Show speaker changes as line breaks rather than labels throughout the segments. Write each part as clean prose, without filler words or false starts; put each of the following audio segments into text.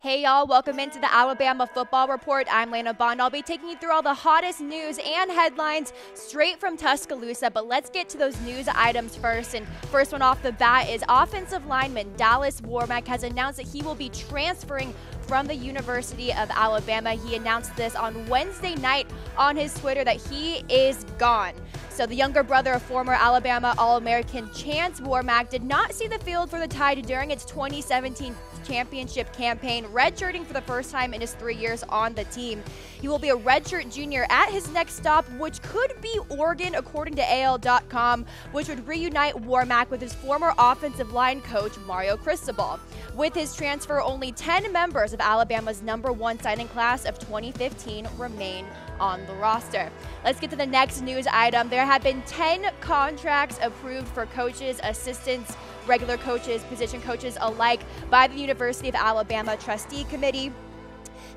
Hey y'all, welcome into the Alabama Football Report. I'm Lena Bond. I'll be taking you through all the hottest news and headlines straight from Tuscaloosa, but let's get to those news items first. And first one off the bat is offensive lineman Dallas Warmack has announced that he will be transferring from the University of Alabama. He announced this on Wednesday night on his Twitter that he is gone. So the younger brother of former Alabama All-American Chance Warmack did not see the field for the Tide during its 2017 championship campaign, redshirting for the first time in his 3 years on the team. He will be a redshirt junior at his next stop, which could be Oregon, according to AL.com, which would reunite Warmack with his former offensive line coach, Mario Cristobal. With his transfer, only 10 members of Alabama's #1 signing class of 2015 remain on the roster. Let's get to the next news item. There have been 10 contracts approved for coaches, assistants, regular coaches, position coaches alike by the University of Alabama Trustee Committee.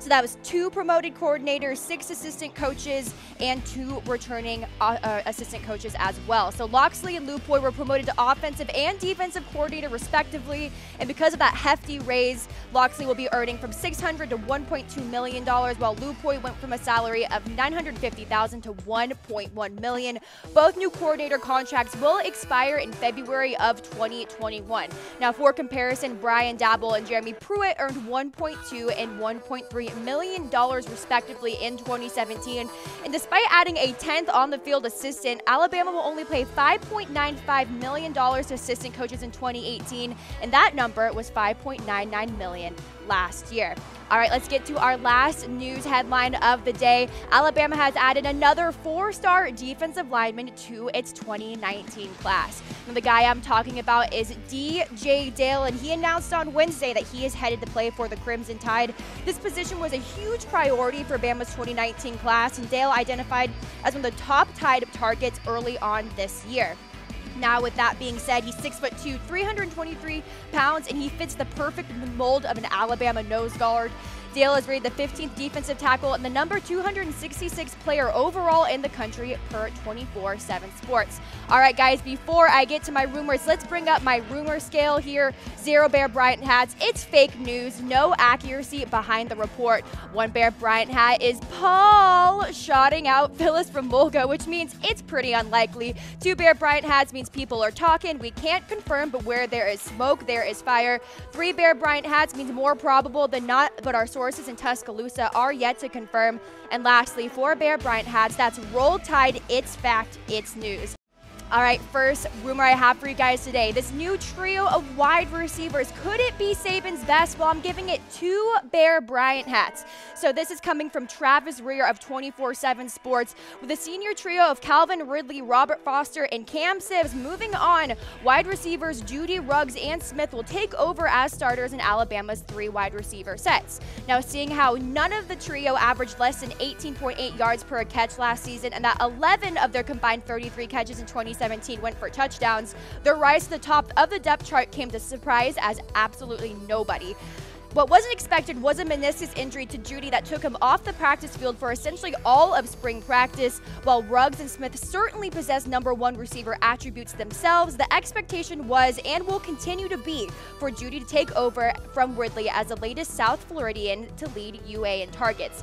So that was 2 promoted coordinators, 6 assistant coaches, and 2 returning assistant coaches as well. So Loxley and Lupoy were promoted to offensive and defensive coordinator respectively, and because of that hefty raise, Loxley will be earning from $600,000 to $1.2 million, while Lupoy went from a salary of $950,000 to $1.1 million. Both new coordinator contracts will expire in February of 2021. Now, for comparison, Brian Dabble and Jeremy Pruitt earned $1.2 and $1.3 million respectively in 2017. And despite adding a 10th on-the-field assistant, Alabama will only pay $5.95 million to assistant coaches in 2018, and that number was $5.99 million last year. All right, let's get to our last news headline of the day. Alabama has added another 4-star defensive lineman to its 2019 class. And the guy I'm talking about is D.J. Dale, and he announced on Wednesday that he is headed to play for the Crimson Tide. This position was a huge priority for Bama's 2019 class, and Dale identified as one of the top Tide targets early on this year. Now, with that being said, he's 6'2", 323 pounds, and he fits the perfect mold of an Alabama nose guard. Dale is rated the 15th defensive tackle and the number 266 player overall in the country per 24/7 Sports. All right, guys, before I get to my rumors, let's bring up my rumor scale here. 0 Bear Bryant hats. It's fake news. No accuracy behind the report. 1 Bear Bryant hat is Paul shouting out Phyllis from Mulga, which means it's pretty unlikely. 2 Bear Bryant hats means people are talking. We can't confirm, but where there is smoke, there is fire. 3 Bear Bryant hats means more probable than not, but our sources in Tuscaloosa are yet to confirm. And lastly, 4 Bear Bryant hats. That's Roll Tide. It's fact. It's news. All right, first rumor I have for you guys today. This new trio of wide receivers, could it be Saban's best? Well, I'm giving it 2 Bear Bryant hats. So this is coming from Travis Rear of 24/7 Sports. With the senior trio of Calvin Ridley, Robert Foster, and Cam Sims moving on, wide receivers Judy, Ruggs, and Smith will take over as starters in Alabama's 3 wide receiver sets. Now, seeing how none of the trio averaged less than 18.8 yards per catch last season, and that 11 of their combined 33 catches in 2017 went for touchdowns, their rise to the top of the depth chart came to surprise as absolutely nobody. What wasn't expected was a meniscus injury to Judy that took him off the practice field for essentially all of spring practice. While Ruggs and Smith certainly possess #1 receiver attributes themselves, the expectation was and will continue to be for Judy to take over from Ridley as the latest South Floridian to lead UA in targets.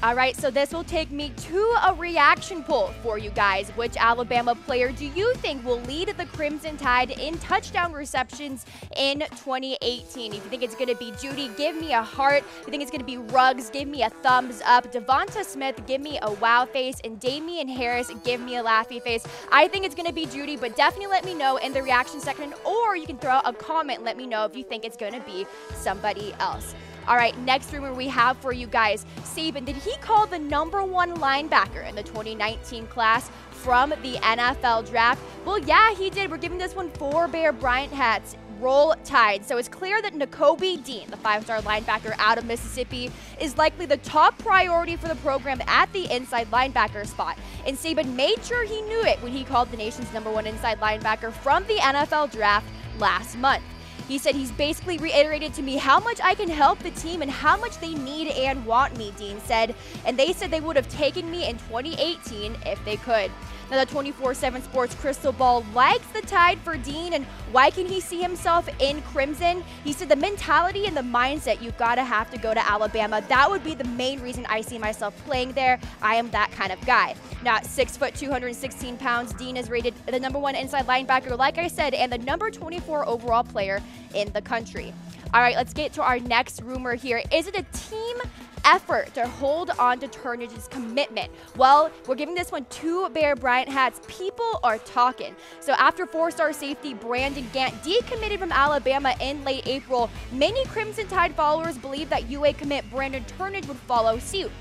All right, so this will take me to a reaction poll for you guys. Which Alabama player do you think will lead the Crimson Tide in touchdown receptions in 2018? If you think it's going to be Judy, give me a heart. If you think it's going to be Ruggs, give me a thumbs up. Devonta Smith, give me a wow face. And Damian Harris, give me a laughy face. I think it's going to be Judy, but definitely let me know in the reaction section, or you can throw out a comment and let me know if you think it's going to be somebody else. All right, next rumor we have for you guys. Saban, did he call the #1 linebacker in the 2019 class from the NFL draft? Well, yeah, he did. We're giving this one 4 Bear Bryant hats. Roll Tide. So it's clear that Nicole B Dean, the 5-star linebacker out of Mississippi, is likely the top priority for the program at the inside linebacker spot. And Saban made sure he knew it when he called the nation's #1 inside linebacker from the NFL draft last month. He said he's basically reiterated to me how much I can help the team and how much they need and want me, Dean said. And they said they would have taken me in 2018 if they could. Now, the 24/7 Sports Crystal Ball likes the Tide for Dean, and why can he see himself in Crimson? He said the mentality and the mindset, you've got to have to go to Alabama. That would be the main reason I see myself playing there. I am that kind of guy. Now, at 6 foot, 216 pounds, Dean is rated the #1 inside linebacker, like I said, and the number 24 overall player in the country. All right, let's get to our next rumor here. Is it a team effort to hold on to Turnage's commitment? Well, we're giving this one 2 Bear Bryant hats. People are talking. So after 4-star safety Brandon Gant decommitted from Alabama in late April, many Crimson Tide followers believe that UA commit Brandon Turnage would follow suit.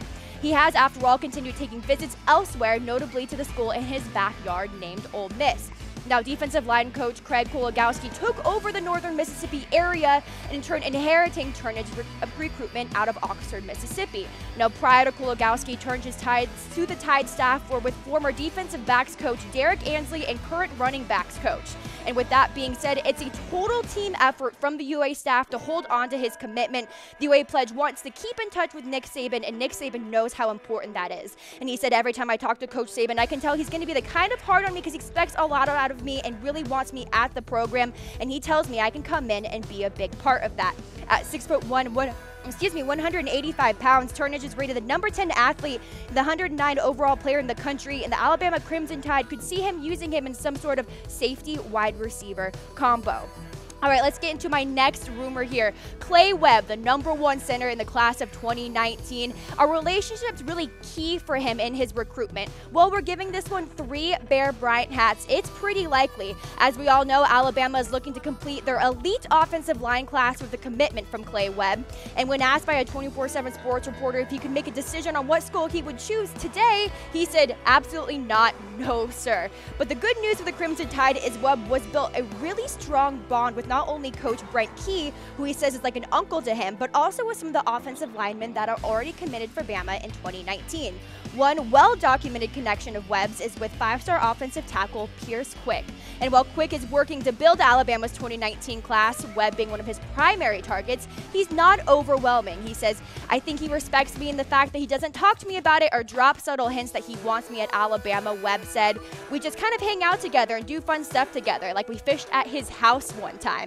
He has, after all, continued taking visits elsewhere, notably to the school in his backyard named Ole Miss. Now, defensive line coach Craig Kulagowski took over the northern Mississippi area and in turn inheriting Turnage's recruitment out of Oxford, Mississippi. Now, prior to Kulagowski, Turnage's ties to the Tide staff were with former defensive backs coach Derek Ansley and current running backs coach. And with that being said, it's a total team effort from the UA staff to hold on to his commitment. The UA pledge wants to keep in touch with Nick Saban, and Nick Saban knows how important that is. And he said, every time I talk to Coach Saban, I can tell he's going to be the kind of hard on me because he expects a lot out of me and really wants me at the program. And he tells me I can come in and be a big part of that. At 185 pounds, Turnage is rated the #10 athlete, the 109 overall player in the country, and the Alabama Crimson Tide could see him using him in some sort of safety wide receiver combo. All right, let's get into my next rumor here. Clay Webb, the #1 center in the class of 2019. Our relationship's really key for him in his recruitment. Well, we're giving this one 3 Bear Bryant hats. It's pretty likely. As we all know, Alabama is looking to complete their elite offensive line class with a commitment from Clay Webb. And when asked by a 24/7 Sports reporter if he could make a decision on what school he would choose today, he said, absolutely not, no, sir. But the good news for the Crimson Tide is Webb was built a really strong bond with not only Coach Brent Key, who he says is like an uncle to him, but also with some of the offensive linemen that are already committed for Bama in 2019. One well-documented connection of Webb's is with 5-star offensive tackle Pierce Quick. And while Quick is working to build Alabama's 2019 class, Webb being one of his primary targets, he's not overwhelming. He says, I think he respects me in the fact that he doesn't talk to me about it or drop subtle hints that he wants me at Alabama. Webb said, we just kind of hang out together and do fun stuff together, like we fished at his house one time.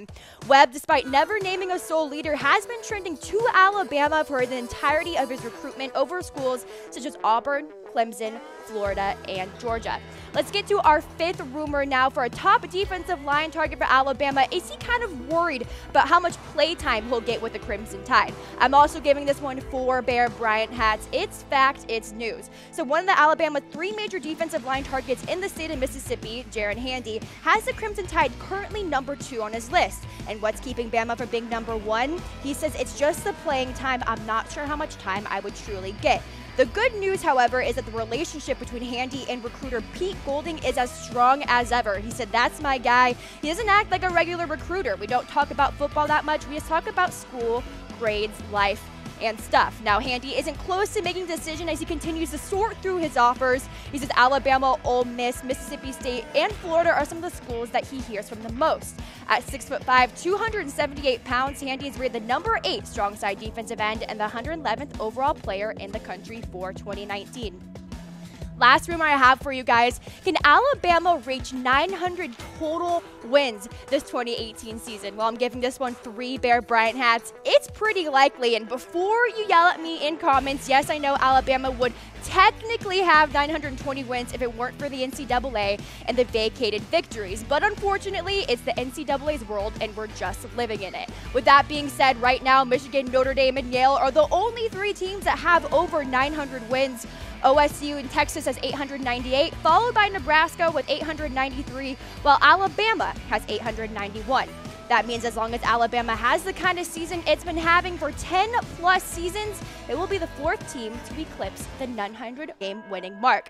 Webb, despite never naming a sole leader, has been trending to Alabama for the entirety of his recruitment over schools such as Auburn, Clemson, Florida, and Georgia. Let's get to our 5th rumor now for a top defensive line target for Alabama. Is he kind of worried about how much play time he'll get with the Crimson Tide? I'm also giving this one 4 Bear Bryant hats. It's fact, it's news. So one of the Alabama 3 major defensive line targets in the state of Mississippi, Jaron Handy, has the Crimson Tide currently #2 on his list. And what's keeping Bama from being #1? He says it's just the playing time. I'm not sure how much time I would truly get. The good news, however, is that the relationship between Handy and recruiter Pete Golding is as strong as ever. He said, that's my guy. He doesn't act like a regular recruiter. We don't talk about football that much. We just talk about school, grades, life, and stuff. Now, Handy isn't close to making a decision as he continues to sort through his offers. He says Alabama, Ole Miss, Mississippi State, and Florida are some of the schools that he hears from the most. At 6'5", 278 pounds, Handy is rated the #8 strong side defensive end and the 111th overall player in the country for 2019. Last rumor I have for you guys, can Alabama reach 900 total wins this 2018 season? Well, I'm giving this one 3 Bear Bryant hats. It's pretty likely, and before you yell at me in comments, yes, I know Alabama would technically have 920 wins if it weren't for the NCAA and the vacated victories. But unfortunately, it's the NCAA's world and we're just living in it. With that being said, right now, Michigan, Notre Dame, and Yale are the only 3 teams that have over 900 wins. OSU in Texas has 898, followed by Nebraska with 893, while Alabama has 891. That means as long as Alabama has the kind of season it's been having for 10+ seasons, it will be the 4th team to eclipse the 900 game winning mark.